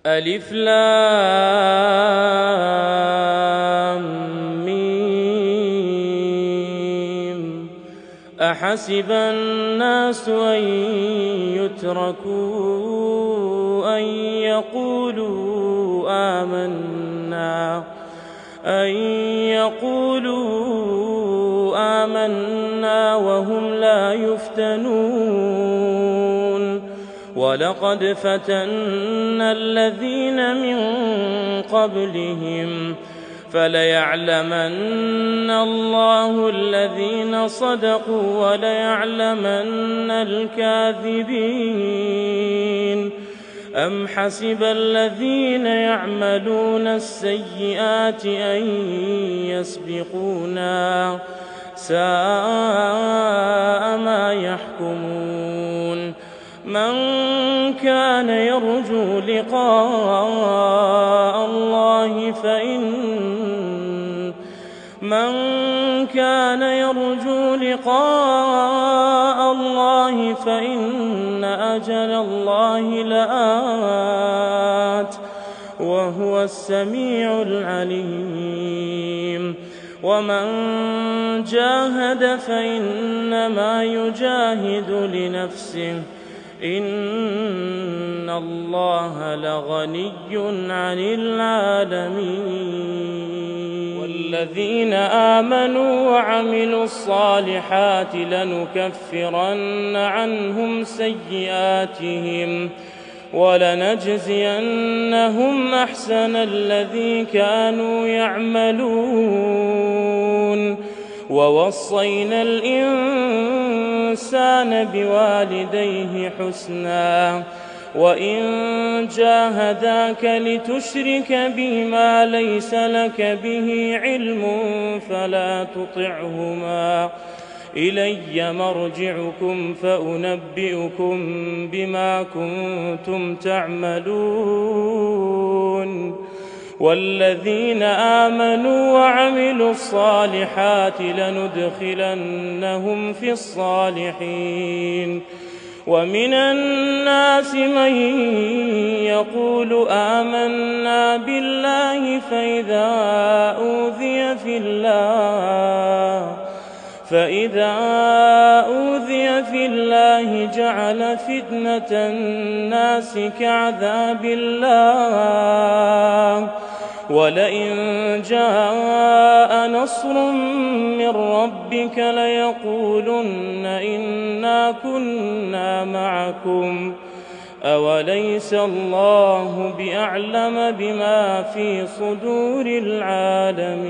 ألف لام ميم. أحسب الناس أن يتركوا أن يقولوا آمنا وهم لا يفتنون. ولقد فتنا الذين من قبلهم فليعلمن الله الذين صدقوا وليعلمن الكاذبين. أم حسب الذين يعملون السيئات أن يسبقونا ساء ما يحكمون. من كان يرجو لقاء الله فإن أجل الله لآت وهو السميع العليم. ومن جاهد فإنما يجاهد لنفسه إن الله لغني عن العالمين. والذين آمنوا وعملوا الصالحات لنكفرن عنهم سيئاتهم ولنجزينهم أحسن الذي كانوا يعملون. ووصينا الإنسان بوالديه حسنا وإن جاهداك لتشرك بي ما ليس لك به علم فلا تطعهما إلي مرجعكم فأنبئكم بما كنتم تعملون. والذين آمنوا وعملوا الصالحات لندخلنهم في الصالحين. ومن الناس من يقول آمنا بالله فإذا أوذي في الله جعل فتنة الناس كعذاب الله. ولئن جاء نصر من ربك ليقولن إنا كنا معكم أوليس الله بأعلم بما في صدور العالمين.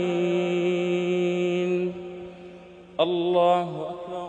الله أكبر.